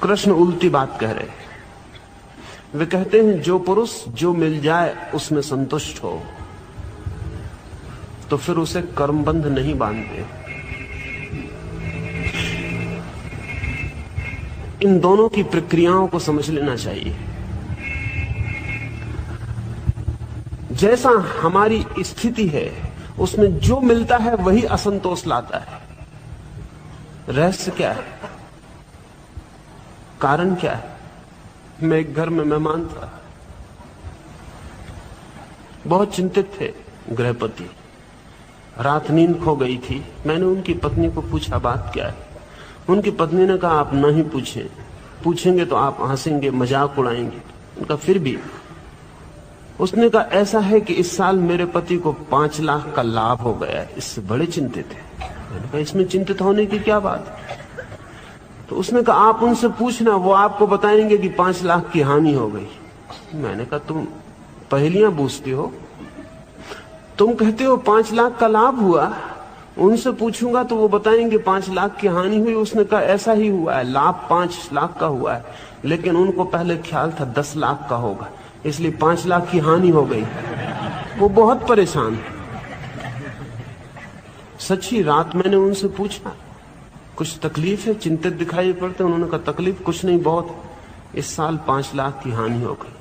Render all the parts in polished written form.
कृष्ण उल्टी बात कह रहे हैं। वे कहते हैं जो पुरुष जो मिल जाए उसमें संतुष्ट हो तो फिर उसे कर्मबंध नहीं बांधते। इन दोनों की प्रक्रियाओं को समझ लेना चाहिए। जैसा हमारी स्थिति है उसमें जो मिलता है वही असंतोष लाता है। रहस्य क्या है? कारण क्या है? मैं एक घर में मेहमान था, बहुत चिंतित थे गृहपति, रात नींद खो गई थी। मैंने उनकी पत्नी को पूछा बात क्या है। उनकी पत्नी ने कहा आप नहीं पूछें, पूछेंगे तो आप हंसेंगे, मजाक उड़ाएंगे। उनका फिर भी उसने कहा ऐसा है कि इस साल मेरे पति को 5 लाख का लाभ हो गया है, इससे बड़े चिंतित है। मैंने कहा इसमें चिंतित होने की क्या बात है? तो उसने कहा आप उनसे पूछना, वो आपको बताएंगे कि 5 लाख की हानि हो गई। मैंने कहा तुम पहेलियां बूझते हो, तुम कहते हो 5 लाख का लाभ हुआ, उनसे पूछूंगा तो वो बताएंगे 5 लाख की हानि हुई। उसने कहा ऐसा ही हुआ है, लाभ 5 लाख का हुआ है, लेकिन उनको पहले ख्याल था 10 लाख का होगा, इसलिए 5 लाख की हानि हो गई। वो बहुत परेशान। सच्ची रात मैंने उनसे पूछा कुछ तकलीफ है, चिंतित दिखाई पड़ते। उन्होंने कहा तकलीफ कुछ नहीं, बहुत, इस साल 5 लाख की हानि हो गई।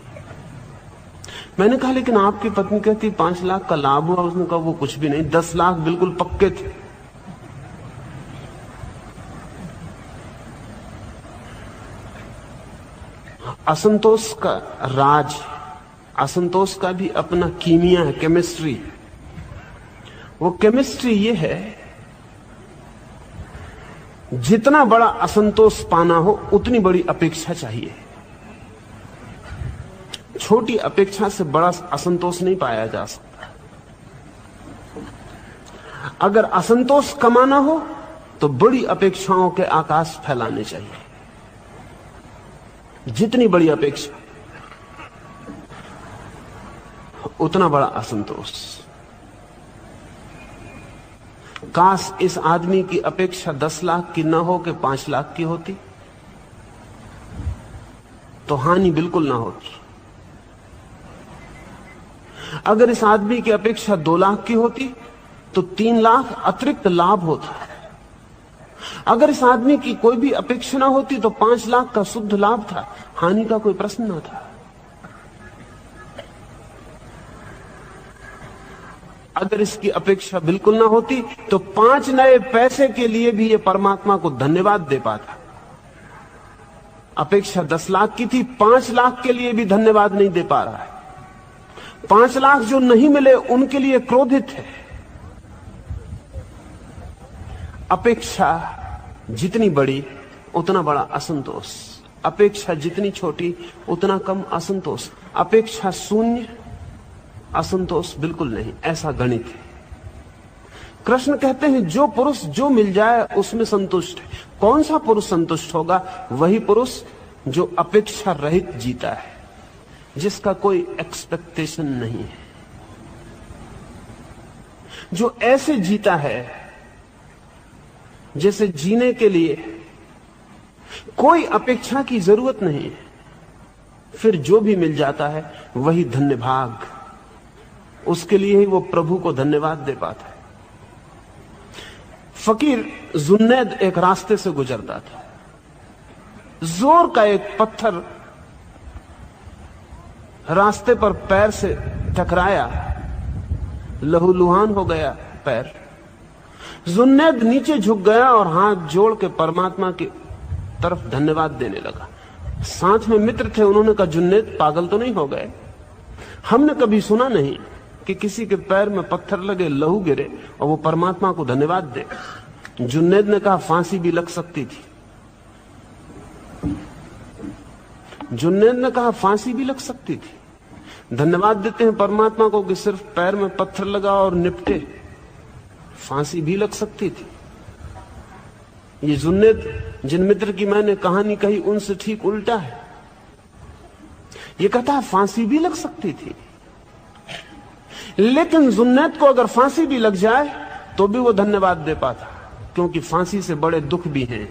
मैंने कहा लेकिन आपकी पत्नी कहती 5 लाख का लाभ हुआ। उसने कहा वो कुछ भी नहीं, 10 लाख बिल्कुल पक्के थे। असंतोष का राज, असंतोष का भी अपना कीमिया है, केमिस्ट्री। वो केमिस्ट्री ये है, जितना बड़ा असंतोष पाना हो उतनी बड़ी अपेक्षा चाहिए। छोटी अपेक्षा से बड़ा असंतोष नहीं पाया जा सकता। अगर असंतोष कमाना हो तो बड़ी अपेक्षाओं के आकाश फैलाने चाहिए। जितनी बड़ी अपेक्षा उतना बड़ा असंतोष। काश इस आदमी की अपेक्षा 10 लाख की न हो के 5 लाख की होती तो हानि बिल्कुल ना होती। अगर इस आदमी की अपेक्षा 2 लाख की होती तो 3 लाख अतिरिक्त लाभ होता। अगर इस आदमी की कोई भी अपेक्षा ना होती तो 5 लाख का शुद्ध लाभ था, हानि का कोई प्रश्न ना था। अगर इसकी अपेक्षा बिल्कुल ना होती तो 5 नए पैसे के लिए भी ये परमात्मा को धन्यवाद दे पाता। अपेक्षा 10 लाख की थी, 5 लाख के लिए भी धन्यवाद नहीं दे पा रहा है। 5 लाख जो नहीं मिले उनके लिए क्रोधित है। अपेक्षा जितनी बड़ी उतना बड़ा असंतोष, अपेक्षा जितनी छोटी उतना कम असंतोष। अपेक्षा शून्य, असंतोष बिल्कुल नहीं, ऐसा गणित है। कृष्ण कहते हैं जो पुरुष जो मिल जाए उसमें संतुष्ट है। कौन सा पुरुष संतुष्ट होगा? वही पुरुष जो अपेक्षा रहित जीता है, जिसका कोई एक्सपेक्टेशन नहीं है, जो ऐसे जीता है जैसे जीने के लिए कोई अपेक्षा की जरूरत नहीं है। फिर जो भी मिल जाता है वही धन्य भाग, उसके लिए ही वो प्रभु को धन्यवाद दे पाता है। फकीर जुन्नैद एक रास्ते से गुजरता था, जोर का एक पत्थर रास्ते पर पैर से टकराया, लहूलुहान हो गया पैर। जुन्नैद नीचे झुक गया और हाथ जोड़ के परमात्मा की तरफ धन्यवाद देने लगा। साथ में मित्र थे, उन्होंने कहा जुन्नैद पागल तो नहीं हो गए? हमने कभी सुना नहीं कि किसी के पैर में पत्थर लगे, लहू गिरे और वो परमात्मा को धन्यवाद दे। जुन्नैद ने कहा फांसी भी लग सकती थी। जुन्नैद ने कहा फांसी भी लग सकती थी। धन्यवाद देते हैं परमात्मा को कि सिर्फ पैर में पत्थर लगा और निपटे, फांसी भी लग सकती थी। ये जुन्नैद जिन मित्र की मैंने कहानी कही उनसे ठीक उल्टा है। ये कहता है फांसी भी लग सकती थी, लेकिन जुन्नैद को अगर फांसी भी लग जाए तो भी वो धन्यवाद दे पाता, क्योंकि फांसी से बड़े दुख भी हैं।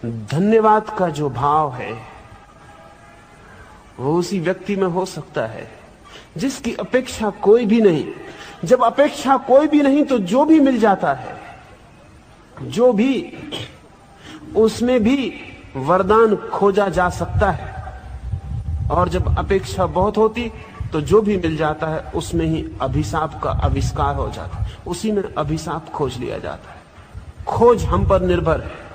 धन्यवाद का जो भाव है वो उसी व्यक्ति में हो सकता है जिसकी अपेक्षा कोई भी नहीं। जब अपेक्षा कोई भी नहीं तो जो भी मिल जाता है, जो भी, उसमें भी वरदान खोजा जा सकता है। और जब अपेक्षा बहुत होती तो जो भी मिल जाता है उसमें ही अभिशाप का आविष्कार हो जाता है, उसी में अभिशाप खोज लिया जाता है। खोज हम पर निर्भर है।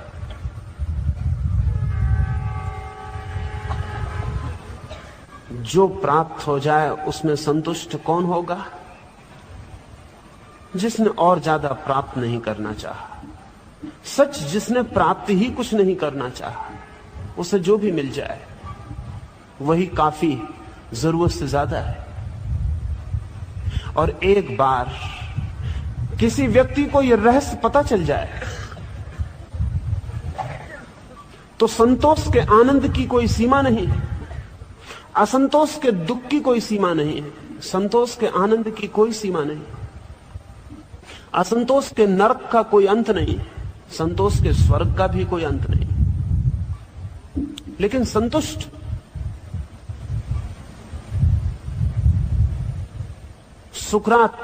जो प्राप्त हो जाए उसमें संतुष्ट कौन होगा? जिसने और ज्यादा प्राप्त नहीं करना चाहा। सच, जिसने प्राप्त ही कुछ नहीं करना चाहा, उसे जो भी मिल जाए वही काफी, जरूरत से ज्यादा है। और एक बार किसी व्यक्ति को यह रहस्य पता चल जाए तो संतोष के आनंद की कोई सीमा नहीं है, असंतोष के दुख की कोई सीमा नहीं है, संतोष के आनंद की कोई सीमा नहीं, असंतोष के नरक का कोई अंत नहीं, संतोष के स्वर्ग का भी कोई अंत नहीं। लेकिन संतुष्ट सुकरात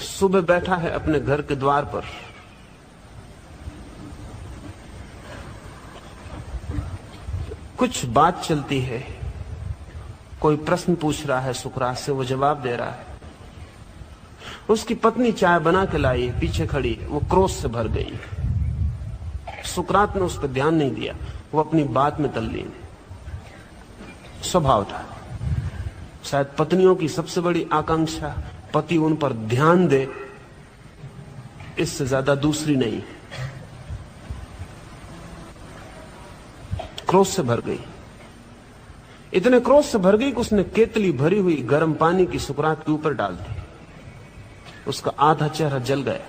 सुबह बैठा है अपने घर के द्वार पर। कुछ बात चलती है, कोई प्रश्न पूछ रहा है सुकरात से, वो जवाब दे रहा है। उसकी पत्नी चाय बना के लाई है, पीछे खड़ी है, वो क्रोध से भर गई। सुकरात ने उस पर ध्यान नहीं दिया, वो अपनी बात में तल्लीन है। स्वभाव था, शायद पत्नियों की सबसे बड़ी आकांक्षा पति उन पर ध्यान दे, इससे ज्यादा दूसरी नहीं। क्रोध से भर गई, इतने क्रोध से भर गई कि उसने केतली भरी हुई गर्म पानी की सुकरात के ऊपर डाल दी। उसका आधा चेहरा जल गया।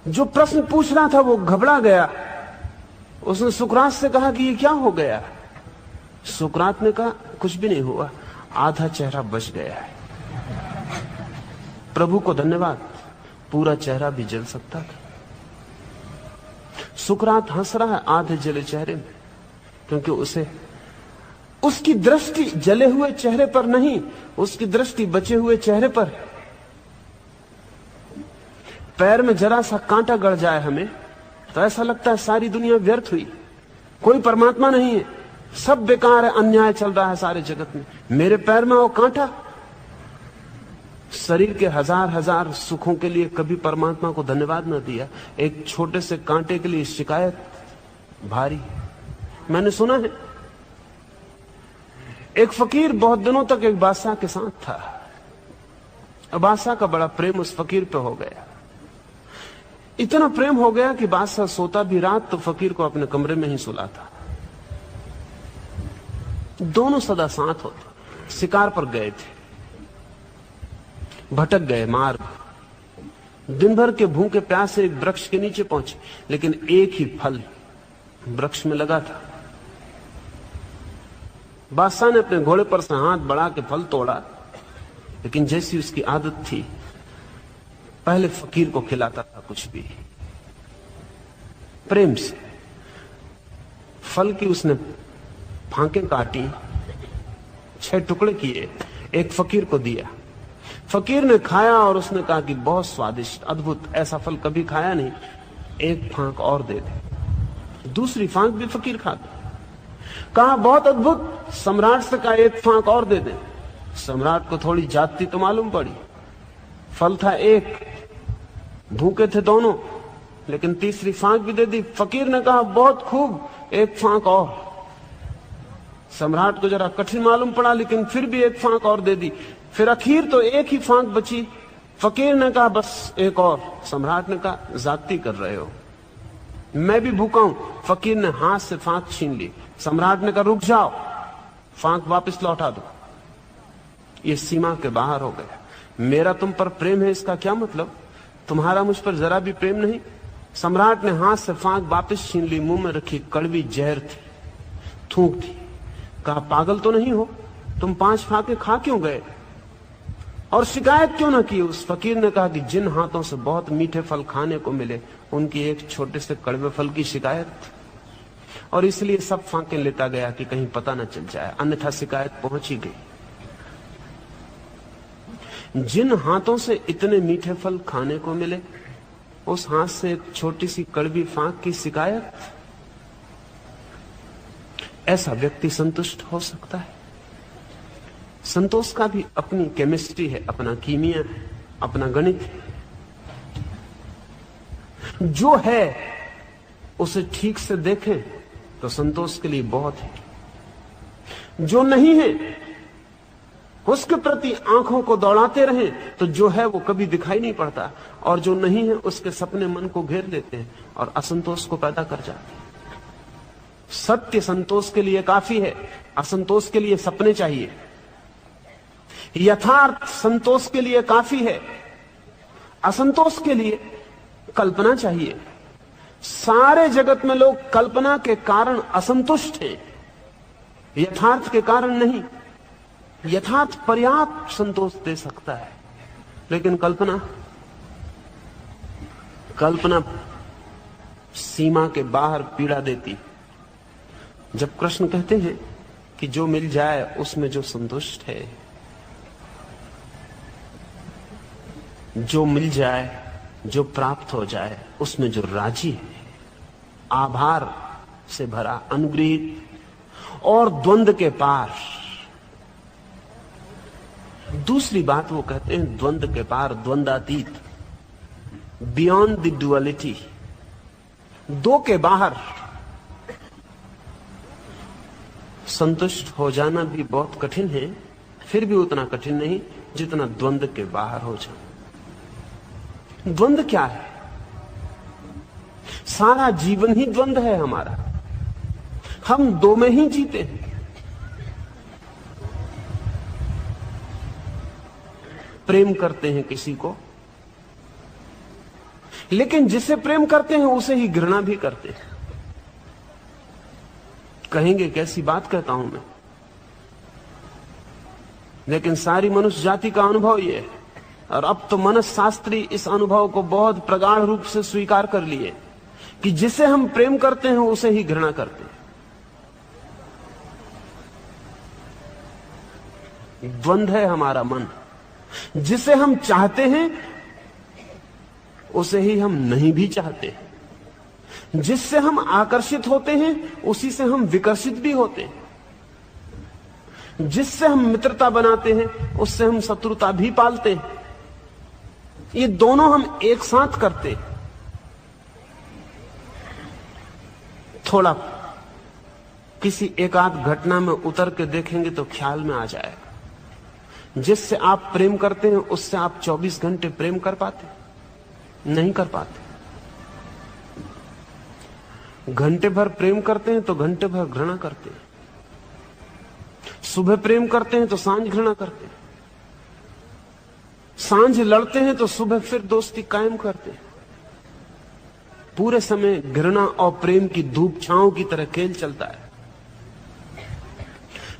जो प्रश्न पूछ रहा था वो घबरा गया। उसने सुकरात से कहा कि ये क्या हो गया? सुकरात ने कहा कुछ भी नहीं हुआ, आधा चेहरा बच गया है। प्रभु को धन्यवाद, पूरा चेहरा भी जल सकता था। सुकरात हंस रहा है आधे जले चेहरे में, क्योंकि उसे उसकी दृष्टि जले हुए चेहरे पर नहीं, उसकी दृष्टि बचे हुए चेहरे पर। पैर में जरा सा कांटा गड़ जाए हमें तो ऐसा लगता है सारी दुनिया व्यर्थ हुई, कोई परमात्मा नहीं है, सब बेकार है, अन्याय चल रहा है सारे जगत में। मेरे पैर में वो कांटा। शरीर के हजार हजार सुखों के लिए कभी परमात्मा को धन्यवाद न दिया, एक छोटे से कांटे के लिए शिकायत भारी। मैंने सुना है एक फकीर बहुत दिनों तक एक बादशाह के साथ था। बादशाह का बड़ा प्रेम उस फकीर पे हो गया, इतना प्रेम हो गया कि बादशाह सोता भी रात तो फकीर को अपने कमरे में ही सुलाता। दोनों सदा साथ होते। शिकार पर गए थे, भटक गए मार्ग, दिन भर के भूखे प्यासे एक वृक्ष के नीचे पहुंचे, लेकिन एक ही फल वृक्ष में लगा था। बादशाह ने अपने घोड़े पर से हाथ बढ़ा के फल तोड़ा, लेकिन जैसी उसकी आदत थी पहले फकीर को खिलाता था कुछ भी प्रेम से। फल की उसने फांके काटी, 6 टुकड़े किए, एक फकीर को दिया। फकीर ने खाया और उसने कहा कि बहुत स्वादिष्ट, अद्भुत, ऐसा फल कभी खाया नहीं, एक फांक और दे दे। दूसरी फांक भी फकीर खा गया। कहा बहुत अद्भुत, सम्राट से कहा एक फांक और दे दे। सम्राट को थोड़ी जाति तो मालूम पड़ी, फल था एक, भूखे थे दोनों, लेकिन तीसरी फांक भी दे दी। फकीर ने कहा बहुत खूब, एक फांक और। सम्राट को जरा कठिन मालूम पड़ा, लेकिन फिर भी एक फांक और दे दी। फिर आखिर तो एक ही फांक बची। फकीर ने कहा बस एक और। सम्राट ने कहा जाती कर रहे हो, मैं भी भूखा हूं। फकीर ने हाथ से फांक छीन ली। सम्राट ने कहा रुक जाओ, फांक वापस लौटा दो। ये सीमा के बाहर हो गया। मेरा तुम पर प्रेम है इसका क्या मतलब? तुम्हारा मुझ पर जरा भी प्रेम नहीं। सम्राट ने हाथ से फांक वापस छीन ली, मुंह में रखी, कड़वी जहर थी, थूक थी। कहा पागल तो नहीं हो तुम, 5 फांके खा क्यों गए? और शिकायत क्यों ना की? उस फकीर ने कहा कि जिन हाथों से बहुत मीठे फल खाने को मिले उनकी एक छोटे से कड़वे फल की शिकायत, और इसलिए सब फांके लेता गया कि कहीं पता न चल जाए, अन्यथा शिकायत पहुंच ही गई। जिन हाथों से इतने मीठे फल खाने को मिले उस हाथ से एक छोटी सी कड़वी फांक की शिकायत, ऐसा व्यक्ति संतुष्ट हो सकता है? संतोष का भी अपनी केमिस्ट्री है, अपना कीमिया है, अपना गणित है। जो है उसे ठीक से देखें तो संतोष के लिए बहुत है, जो नहीं है उसके प्रति आंखों को दौड़ाते रहें तो जो है वो कभी दिखाई नहीं पड़ता, और जो नहीं है उसके सपने मन को घेर लेते हैं और असंतोष को पैदा कर जाते हैं। सत्य संतोष के लिए काफी है, असंतोष के लिए सपने चाहिए। यथार्थ संतोष के लिए काफी है, असंतोष के लिए कल्पना चाहिए। सारे जगत में लोग कल्पना के कारण असंतुष्ट हैं, यथार्थ के कारण नहीं। यथार्थ पर्याप्त संतोष दे सकता है, लेकिन कल्पना सीमा के बाहर पीड़ा देती। जब कृष्ण कहते हैं कि जो मिल जाए उसमें जो संतुष्ट है, जो मिल जाए, जो प्राप्त हो जाए उसमें जो राजी है, आभार से भरा, अनुग्रहित और द्वंद्व के पार। दूसरी बात वो कहते हैं द्वंद्व के पार, द्वंद्वातीत, बियॉन्ड द डुअलिटी, दो के बाहर। संतुष्ट हो जाना भी बहुत कठिन है, फिर भी उतना कठिन नहीं जितना द्वंद्व के बाहर हो जाना। द्वंद्व क्या है? सारा जीवन ही द्वंद्व है हमारा, हम दो में ही जीते हैं। प्रेम करते हैं किसी को, लेकिन जिसे प्रेम करते हैं उसे ही घृणा भी करते हैं। कहेंगे कैसी बात कहता हूं मैं, लेकिन सारी मनुष्य जाति का अनुभव यह है, और अब तो मनसशास्त्री इस अनुभव को बहुत प्रगाढ़ रूप से स्वीकार कर लिए कि जिसे हम प्रेम करते हैं उसे ही घृणा करते हैं। द्वंद्व है हमारा मन, जिसे हम चाहते हैं उसे ही हम नहीं भी चाहते, जिससे हम आकर्षित होते हैं उसी से हम विकर्षित भी होते हैं, जिससे हम मित्रता बनाते हैं उससे हम शत्रुता भी पालते हैं। ये दोनों हम एक साथ करते हैं। थोड़ा किसी एकाध घटना में उतर के देखेंगे तो ख्याल में आ जाएगा, जिससे आप प्रेम करते हैं उससे आप 24 घंटे प्रेम कर पाते? नहीं कर पाते। घंटे भर प्रेम करते हैं तो घंटे भर घृणा करते हैं। सुबह प्रेम करते हैं तो सांझ घृणा करते हैं, सांझ लड़ते हैं तो सुबह फिर दोस्ती कायम करते हैं। पूरे समय घृणा और प्रेम की धूप छांव की तरह खेल चलता है।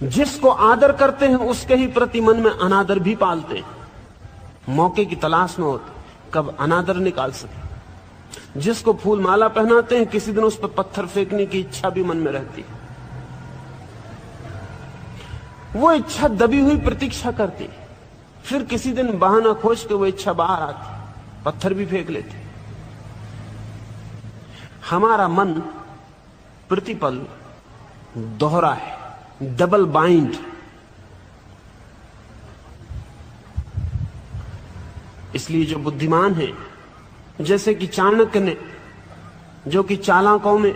जिसको आदर करते हैं उसके ही प्रति मन में अनादर भी पालते हैं, मौके की तलाश में होते कब अनादर निकाल सके। जिसको फूल माला पहनाते हैं किसी दिन उस पर पत्थर फेंकने की इच्छा भी मन में रहती है। वो इच्छा दबी हुई प्रतीक्षा करती, फिर किसी दिन बहाना खोज के वो इच्छा बाहर आती, पत्थर भी फेंक लेते। हमारा मन प्रतिपल दोहरा है, डबल बाइंड। इसलिए जो बुद्धिमान है, जैसे कि चाणक्य ने, जो कि चालाकों में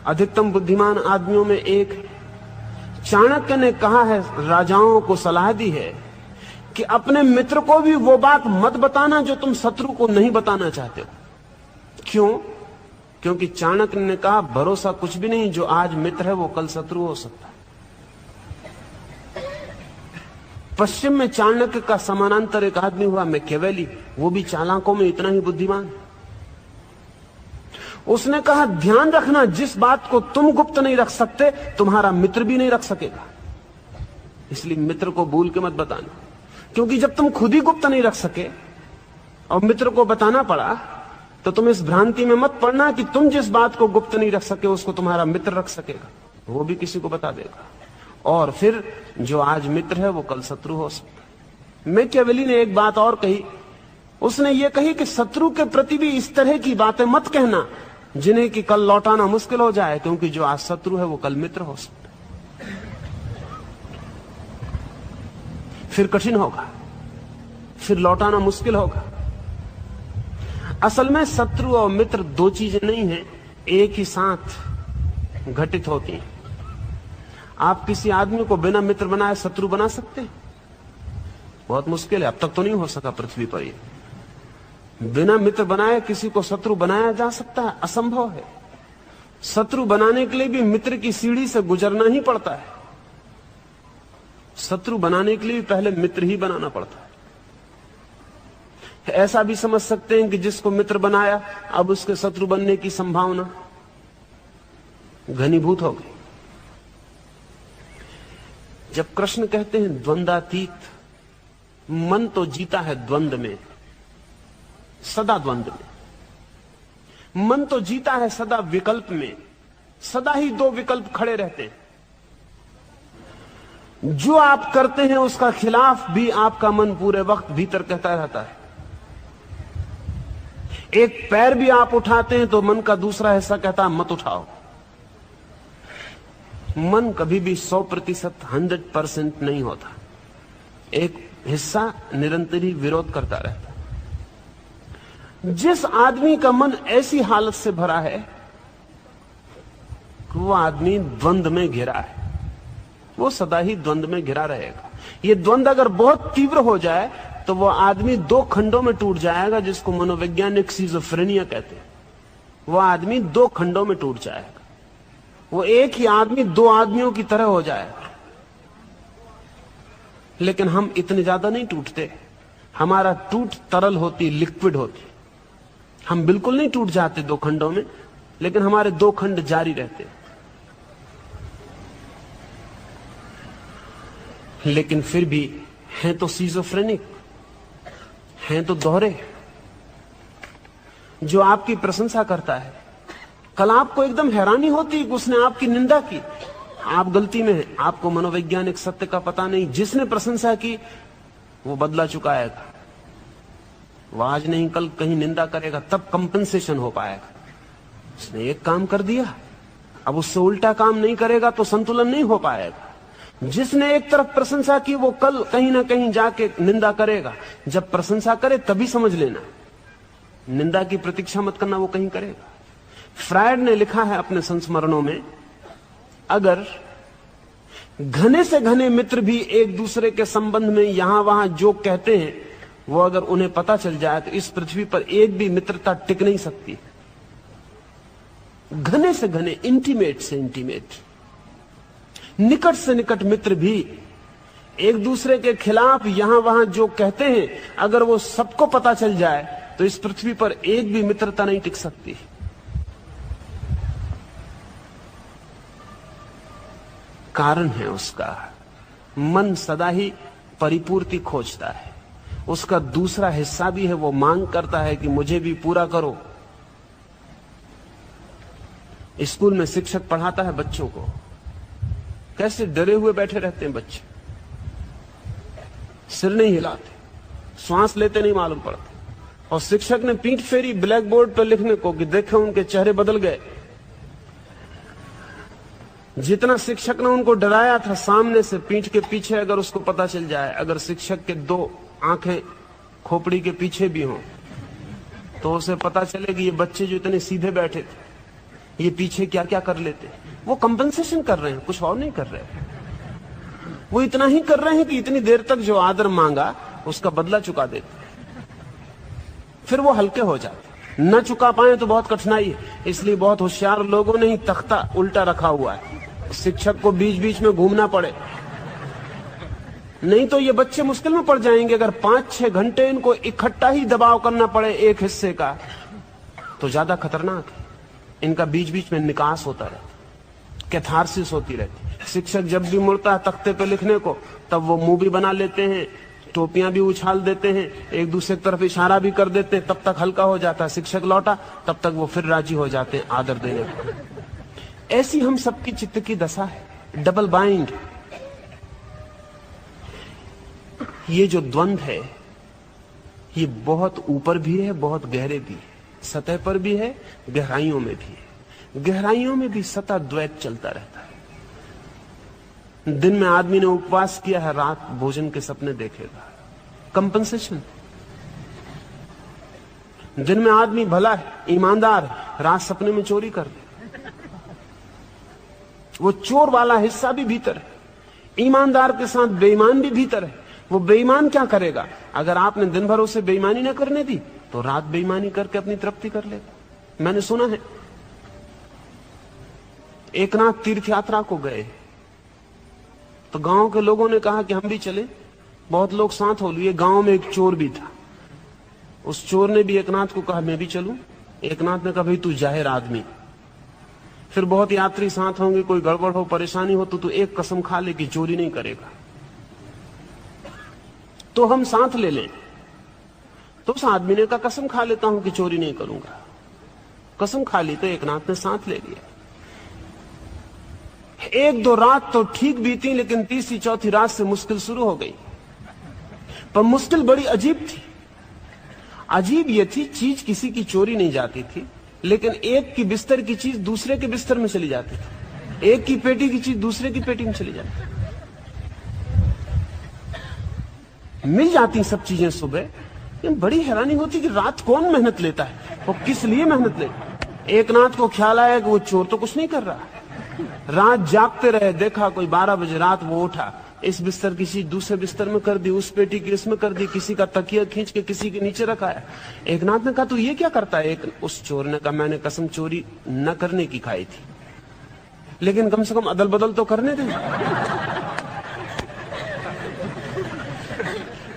अधिकतम बुद्धिमान आदमियों में एक है, चाणक्य ने कहा है, राजाओं को सलाह दी है कि अपने मित्र को भी वो बात मत बताना जो तुम शत्रु को नहीं बताना चाहते हो। क्यों? क्योंकि चाणक्य ने कहा भरोसा कुछ भी नहीं, जो आज मित्र है वो कल शत्रु हो सकता है। पश्चिम में चाणक्य का समानांतर एक आदमी हुआ मैकियावेली, वो भी चालाकों में इतना ही बुद्धिमान। उसने कहा ध्यान रखना, जिस बात को तुम गुप्त नहीं रख सकते तुम्हारा मित्र भी नहीं रख सकेगा, इसलिए मित्र को भूल के मत बताना। क्योंकि जब तुम खुद ही गुप्त नहीं रख सके और मित्र को बताना पड़ा, तो तुम इस भ्रांति में मत पड़ना कि तुम जिस बात को गुप्त नहीं रख सके उसको तुम्हारा मित्र रख सकेगा, वो भी किसी को बता देगा। और फिर जो आज मित्र है वो कल शत्रु हो सकता है। मैकियावेली ने एक बात और कही, उसने ये कही कि शत्रु के प्रति भी इस तरह की बातें मत कहना जिन्हें कि कल लौटाना मुश्किल हो जाए, क्योंकि जो आज शत्रु है वो कल मित्र हो सकता है। फिर कठिन होगा, फिर लौटाना मुश्किल होगा। असल में शत्रु और मित्र दो चीजें नहीं हैं, एक ही साथ घटित होती हैं। आप किसी आदमी को बिना मित्र बनाए शत्रु बना सकते हैं? बहुत मुश्किल है, अब तक तो नहीं हो सका पृथ्वी पर। ये बिना मित्र बनाए किसी को शत्रु बनाया जा सकता है? असंभव है। शत्रु बनाने के लिए भी मित्र की सीढ़ी से गुजरना ही पड़ता है। शत्रु बनाने के लिए भी पहले मित्र ही बनाना पड़ता है। ऐसा भी समझ सकते हैं कि जिसको मित्र बनाया अब उसके शत्रु बनने की संभावना घनीभूत हो गई। जब कृष्ण कहते हैं द्वंद्वातीत, मन तो जीता है द्वंद्व में, सदा द्वंद्व में। मन तो जीता है सदा विकल्प में, सदा ही दो विकल्प खड़े रहते हैं। जो आप करते हैं उसका खिलाफ भी आपका मन पूरे वक्त भीतर कहता रहता है। एक पैर भी आप उठाते हैं तो मन का दूसरा हिस्सा कहता है मत उठाओ। मन कभी भी 100% 100% नहीं होता। एक हिस्सा निरंतर ही विरोध करता रहता है। जिस आदमी का मन ऐसी हालत से भरा है वो आदमी द्वंद्व में घिरा है, वो सदा ही द्वंद्व में घिरा रहेगा। ये द्वंद्व अगर बहुत तीव्र हो जाए तो वो आदमी दो खंडों में टूट जाएगा, जिसको मनोवैज्ञानिक सिजोफ्रेनिया कहते हैं। वो आदमी दो खंडों में टूट जाएगा। वो एक ही आदमी दो आदमियों की तरह हो जाएगा। लेकिन हम इतने ज्यादा नहीं टूटते। हमारा टूट तरल होती, लिक्विड होती। हम बिल्कुल नहीं टूट जाते दो खंडों में, लेकिन हमारे दो खंड जारी रहते। लेकिन फिर भी हैं तो सिजोफ्रेनिक, हैं तो दोहरे। जो आपकी प्रशंसा करता है, कल आपको एकदम हैरानी होती है कि उसने आपकी निंदा की, आप गलती में हैं, आपको मनोवैज्ञानिक सत्य का पता नहीं। जिसने प्रशंसा की वो बदला चुकाएगा। वो आज नहीं कल कहीं निंदा करेगा, तब कंपनसेशन हो पाएगा। उसने एक काम कर दिया, अब उससे उल्टा काम नहीं करेगा तो संतुलन नहीं हो पाएगा। जिसने एक तरफ प्रशंसा की वो कल कहीं ना कहीं जाके निंदा करेगा। जब प्रशंसा करे तभी समझ लेना, निंदा की प्रतीक्षा मत करना, वो कहीं करेगा। फ्रायड ने लिखा है अपने संस्मरणों में, अगर घने से घने मित्र भी एक दूसरे के संबंध में यहां वहां जो कहते हैं वो अगर उन्हें पता चल जाए तो इस पृथ्वी पर एक भी मित्रता टिक नहीं सकती। घने से घने, इंटीमेट से इंटीमेट, निकट से निकट मित्र भी एक दूसरे के खिलाफ यहां वहां जो कहते हैं अगर वो सबको पता चल जाए तो इस पृथ्वी पर एक भी मित्रता नहीं टिक सकती। कारण है उसका, मन सदा ही परिपूर्ति खोजता है। उसका दूसरा हिस्सा भी है, वो मांग करता है कि मुझे भी पूरा करो। स्कूल में शिक्षक पढ़ाता है बच्चों को, कैसे डरे हुए बैठे रहते हैं बच्चे, सिर नहीं हिलाते, श्वास लेते नहीं मालूम पड़ते। और शिक्षक ने पीठ फेरी ब्लैक बोर्ड पर लिखने को कि देखे उनके चेहरे बदल गए। जितना शिक्षक ने उनको डराया था, सामने से पीठ के पीछे अगर उसको पता चल जाए, अगर शिक्षक के दो आंखें खोपड़ी के पीछे भी हों तो उसे पता चले कि ये बच्चे जो इतने सीधे बैठे थे ये पीछे क्या क्या कर लेते। वो कंपनसेशन कर रहे हैं, कुछ और नहीं कर रहे। वो इतना ही कर रहे हैं कि इतनी देर तक जो आदर मांगा उसका बदला चुका देते, फिर वो हल्के हो जाते। न चुका पाए तो बहुत कठिनाई है। इसलिए बहुत होशियार लोगों ने ही तख्ता उल्टा रखा हुआ है, शिक्षक को बीच बीच में घूमना पड़े, नहीं तो ये बच्चे मुश्किल में पड़ जाएंगे। अगर 5-6 घंटे इनको इकट्ठा ही दबाव करना पड़े एक हिस्से का तो ज्यादा खतरनाक है। इनका बीच बीच में निकास होता रहता, कैथारसिस होती रहती। शिक्षक जब भी मुड़ता है तख्ते पे लिखने को, तब वो मूवी बना लेते हैं, टोपियां भी उछाल देते हैं, एक दूसरे की तरफ इशारा भी कर देते हैं, तब तक हल्का हो जाता है। शिक्षक लौटा तब तक वो फिर राजी हो जाते हैं आदर देने को। ऐसी हम सबकी चित्त की दशा है, डबल बाइंड। ये जो द्वंद्व है ये बहुत ऊपर भी है, बहुत गहरे भी है, सतह पर भी है, गहराइयों में भी है। गहराइयों में भी सतह द्वैत चलता रहता है। दिन में आदमी ने उपवास किया है, रात भोजन के सपने देखेगा, कंपनसेशन। दिन में आदमी भला है, ईमानदार है, रात सपने में चोरी कर दे। वो चोर वाला हिस्सा भी भीतर है, ईमानदार के साथ बेईमान भी भीतर है। वो बेईमान क्या करेगा? अगर आपने दिन भर उसे बेईमानी न करने दी तो रात बेईमानी करके अपनी तृप्ति कर लेगा। मैंने सुना है एकनाथ तीर्थ यात्रा को गए तो गांव के लोगों ने कहा कि हम भी चले। बहुत लोग साथ हो लिए। गांव में एक चोर भी था। उस चोर ने भी एकनाथ को कहा मैं भी चलूं। एकनाथ ने कहा भाई तू जाहिर आदमी, फिर बहुत यात्री साथ होंगे, कोई गड़बड़ हो, परेशानी हो तो तू एक कसम खा ले कि चोरी नहीं करेगा। तो हम साथ ले लें। तो उस आदमी ने कहा कसम खा लेता हूं कि चोरी नहीं करूंगा। कसम खा ली तो एकनाथ ने साथ ले लिया। एक दो रात तो ठीक बीती, लेकिन तीसरी चौथी रात से मुश्किल शुरू हो गई। पर मुश्किल बड़ी अजीब थी। अजीब यह थी, चीज किसी की चोरी नहीं जाती थी, लेकिन एक की बिस्तर की चीज दूसरे के बिस्तर में चली जाती थी। एक की पेटी की चीज दूसरे की पेटी में चली जाती। मिल जाती सब चीजें सुबह, लेकिन बड़ी हैरानी होती कि रात कौन मेहनत लेता है और किस लिए मेहनत लेता है। एकनाथ को ख्याल आया कि वो चोर तो कुछ नहीं कर रहा। रात जागते रहे, देखा कोई 12 बजे रात वो उठा, इस बिस्तर की चीज दूसरे बिस्तर में कर दी, उस पेटी की इसमें कर दी, किसी का तकिया खींच के किसी के नीचे रखाया। एकनाथ ने कहा तू ये क्या करता है? उस चोर ने कहा मैंने कसम चोरी न करने की खाई थी, लेकिन कम से कम अदल बदल तो करने दे।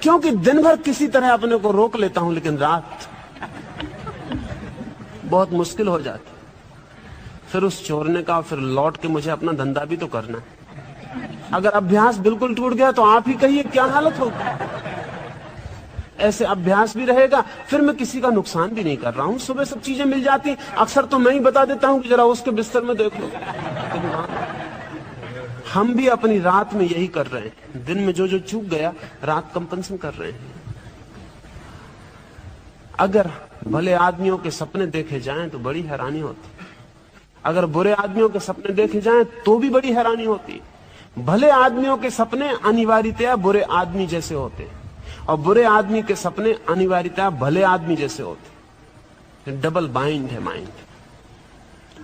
क्योंकि दिन भर किसी तरह अपने को रोक लेता हूं, लेकिन रात बहुत मुश्किल हो जाती। फिर उस चोर ने कहा फिर लौट के मुझे अपना धंधा भी तो करना है। अगर अभ्यास बिल्कुल टूट गया तो आप ही कहिए क्या हालत होगी। ऐसे अभ्यास भी रहेगा, फिर मैं किसी का नुकसान भी नहीं कर रहा हूं। सुबह सब चीजें मिल जाती, अक्सर तो मैं ही बता देता हूं कि जरा उसके बिस्तर में देख लो। हम भी अपनी रात में यही कर रहे हैं। दिन में जो जो चूक गया, रात कंपनसेशन कर रहे हैं। अगर भले आदमियों के सपने देखे जाएं तो बड़ी हैरानी होती। अगर बुरे आदमियों के सपने देखे जाएं तो भी बड़ी हैरानी होती। भले आदमियों के सपने अनिवार्यतया बुरे आदमी जैसे होते और बुरे आदमी के सपने अनिवार्यतया भले आदमी जैसे होते। डबल बाइंड है माइंड।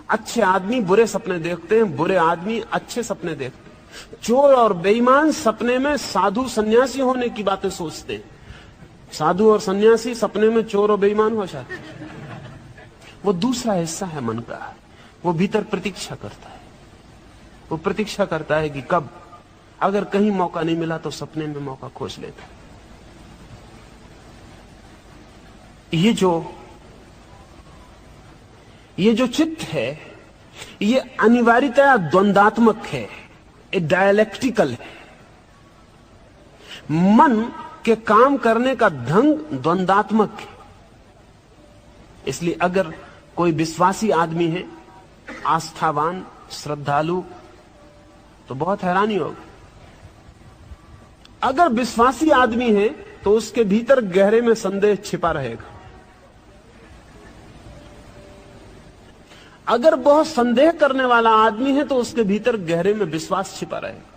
अच्छे आदमी बुरे सपने देखते हैं, बुरे आदमी अच्छे सपने देखते हैं। चोर और बेईमान सपने में साधु सन्यासी होने की बातें सोचते हैं। साधु और सन्यासी सपने में चोर और बेईमान हो जाते हैं। वो दूसरा हिस्सा है मन का, वो भीतर प्रतीक्षा करता है। वो प्रतीक्षा करता है कि कब, अगर कहीं मौका नहीं मिला तो सपने में मौका खोज लेता है। ये जो चित्त है, ये अनिवार्यतया द्वंदात्मक है, ये डायलेक्टिकल है। मन के काम करने का ढंग द्वंदात्मक है। इसलिए अगर कोई विश्वासी आदमी है, आस्थावान, श्रद्धालु, तो बहुत हैरानी होगी। अगर विश्वासी आदमी है तो उसके भीतर गहरे में संदेह छिपा रहेगा। अगर बहुत संदेह करने वाला आदमी है तो उसके भीतर गहरे में विश्वास छिपा रहेगा।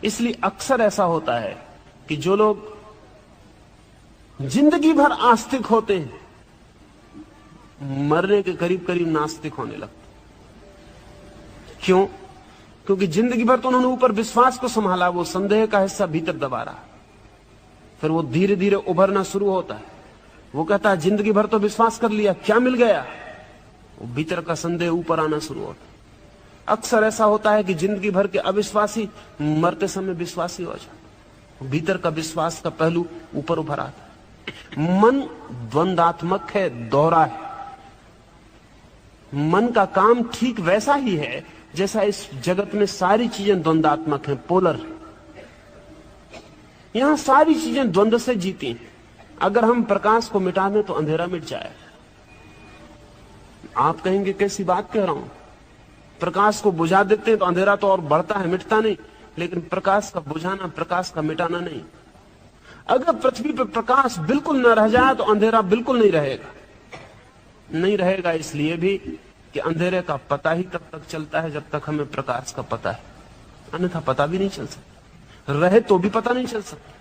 इसलिए अक्सर ऐसा होता है कि जो लोग जिंदगी भर आस्तिक होते हैं, मरने के करीब करीब नास्तिक होने लगते। क्यों? क्योंकि जिंदगी भर तो उन्होंने ऊपर विश्वास को संभाला, वो संदेह का हिस्सा भीतर दबा रहा। फिर वो धीरे धीरे उभरना शुरू होता है। वो कहता है जिंदगी भर तो विश्वास कर लिया, क्या मिल गया? वो भीतर का संदेह ऊपर आना शुरू होता है। अक्सर ऐसा होता है कि जिंदगी भर के अविश्वासी मरते समय विश्वासी हो जाते। भीतर का विश्वास का पहलू ऊपर उभर आता है। मन द्वंदात्मक है, दोहरा है। मन का काम ठीक वैसा ही है जैसा इस जगत में सारी चीजें द्वंदात्मक हैं, पोलर है। यहां सारी चीजें द्वंद्व से जीती हैं। अगर हम प्रकाश को मिटा दें तो अंधेरा मिट जाए। आप कहेंगे कैसी बात कह रहा हूं, प्रकाश को बुझा देते हैं तो अंधेरा तो और बढ़ता है, मिटता नहीं। लेकिन प्रकाश का बुझाना, प्रकाश का मिटाना नहीं। अगर पृथ्वी पर प्रकाश बिल्कुल न रह जाए तो अंधेरा बिल्कुल नहीं रहेगा। नहीं रहेगा इसलिए भी कि अंधेरे का पता ही तब तक चलता है जब तक हमें प्रकाश का पता है, अन्यथा पता भी नहीं चल सकता। रहे तो भी पता नहीं चल सकता।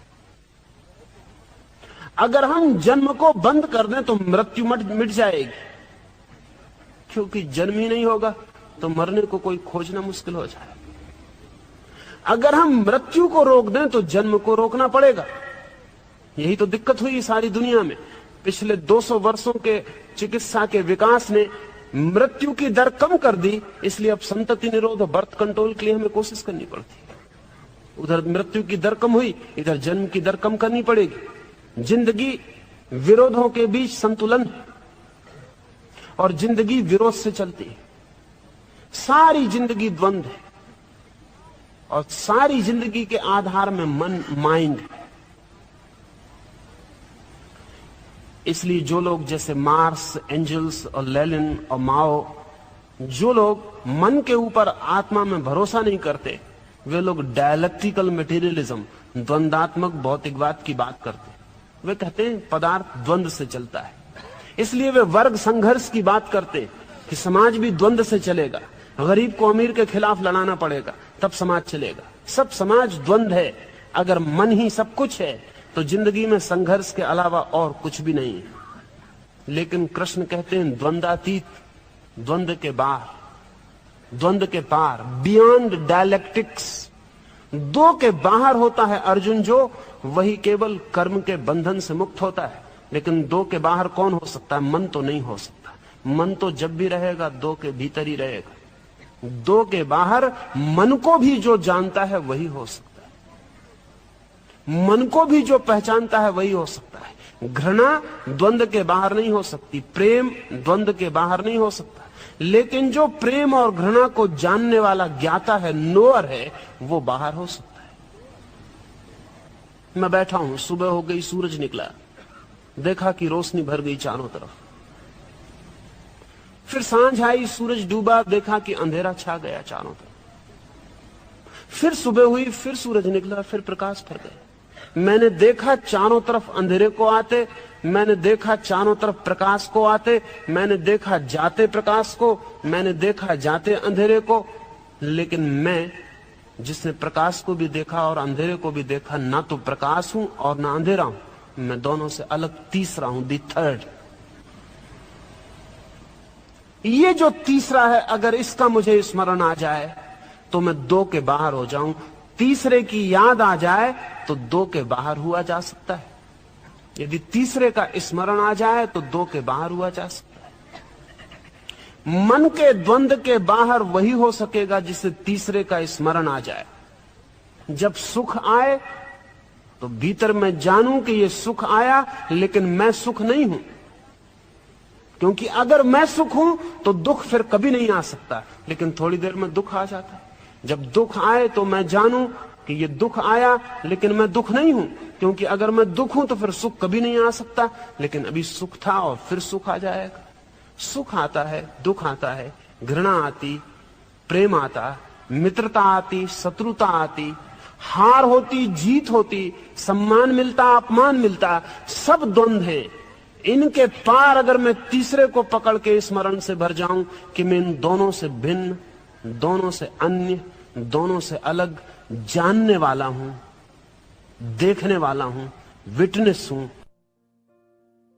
अगर हम जन्म को बंद कर दें तो मृत्यु मिट जाएगी, क्योंकि जन्म ही नहीं होगा तो मरने को कोई खोजना मुश्किल हो जाए। अगर हम मृत्यु को रोक दें तो जन्म को रोकना पड़ेगा। यही तो दिक्कत हुई सारी दुनिया में। पिछले 200 वर्षों के चिकित्सा के विकास ने मृत्यु की दर कम कर दी, इसलिए अब संतति निरोध और बर्थ कंट्रोल के लिए हमें कोशिश करनी पड़ती है। उधर मृत्यु की दर कम हुई, इधर जन्म की दर कम करनी पड़ेगी। जिंदगी विरोधों के बीच संतुलन है और जिंदगी विरोध से चलती है। सारी जिंदगी द्वंद्व है और सारी जिंदगी के आधार में मन, माइंड। इसलिए जो लोग जैसे मार्क्स, एंजल्स और लेनिन और माओ, जो लोग मन के ऊपर आत्मा में भरोसा नहीं करते, वे लोग डायलेक्टिकल मटेरियलिज्म, द्वंदात्मक भौतिकवाद की बात करते हैं। वे कहते हैं पदार्थ द्वंद्व से चलता है। इसलिए वे वर्ग संघर्ष की बात करते हैं कि समाज भी द्वंद्व से चलेगा, गरीब को अमीर के खिलाफ लड़ाना पड़ेगा तब समाज चलेगा। सब समाज द्वंद्व है। अगर मन ही सब कुछ है तो जिंदगी में संघर्ष के अलावा और कुछ भी नहीं है। लेकिन कृष्ण कहते हैं द्वंद्वातीत, द्वंद्व के बाहर, द्वंद्व के पार, बियॉन्ड डायलेक्टिक्स। दो के बाहर होता है अर्जुन जो, वही केवल कर्म के बंधन से मुक्त होता है। लेकिन दो के बाहर कौन हो सकता है? मन तो नहीं हो सकता। मन तो जब भी रहेगा दो के भीतर ही रहेगा। दो के बाहर मन को भी जो जानता है वही हो सकता है। मन को भी जो पहचानता है वही हो सकता है। घृणा द्वंद्व के बाहर नहीं हो सकती, प्रेम द्वंद्व के बाहर नहीं हो सकता। लेकिन जो प्रेम और घृणा को जानने वाला ज्ञाता है, नोअर है, वो बाहर हो सकता है। मैं बैठा हूं, सुबह हो गई, सूरज निकला, देखा कि रोशनी भर गई चारों तरफ। फिर सांझ आई, सूरज डूबा, देखा कि अंधेरा छा गया चारों तरफ। फिर सुबह हुई, फिर सूरज निकला, फिर प्रकाश फैल गया। मैंने देखा चारों तरफ अंधेरे को आते, मैंने देखा चारों तरफ प्रकाश को आते, मैंने देखा जाते प्रकाश को, मैंने देखा जाते अंधेरे को। लेकिन मैं, जिसने प्रकाश को भी देखा और अंधेरे को भी देखा, ना तो प्रकाश हूं और ना अंधेरा हूं, मैं दोनों से अलग तीसरा हूं, दी थर्ड। ये जो तीसरा है, अगर इसका मुझे स्मरण आ जाए तो मैं दो के बाहर हो जाऊं। तीसरे की याद आ जाए तो दो के बाहर हुआ जा सकता है। यदि तीसरे का स्मरण आ जाए तो दो के बाहर हुआ जा सकता है। मन के द्वंद्व के बाहर वही हो सकेगा जिसे तीसरे का स्मरण आ जाए। जब सुख आए तो भीतर मैं जानूं कि ये सुख आया, लेकिन मैं सुख नहीं हूं। क्योंकि अगर मैं सुख हूं तो दुख फिर कभी नहीं आ सकता, लेकिन थोड़ी देर में दुख आ जाता है। जब दुख आए तो मैं जानूं कि ये दुख आया, लेकिन मैं दुख नहीं हूं। क्योंकि अगर मैं दुख हूं तो फिर सुख कभी नहीं आ सकता, लेकिन अभी सुख था और फिर सुख आ जाएगा। सुख आता है, दुख आता है, घृणा आती, प्रेम आता, मित्रता आती, शत्रुता आती, हार होती, जीत होती, सम्मान मिलता, अपमान मिलता, सब द्वंद्व है। इनके पार अगर मैं तीसरे को पकड़ के स्मरण से भर जाऊं कि मैं इन दोनों से भिन्न, दोनों से अन्य, दोनों से अलग जानने वाला हूं, देखने वाला हूं, विटनेस हूं,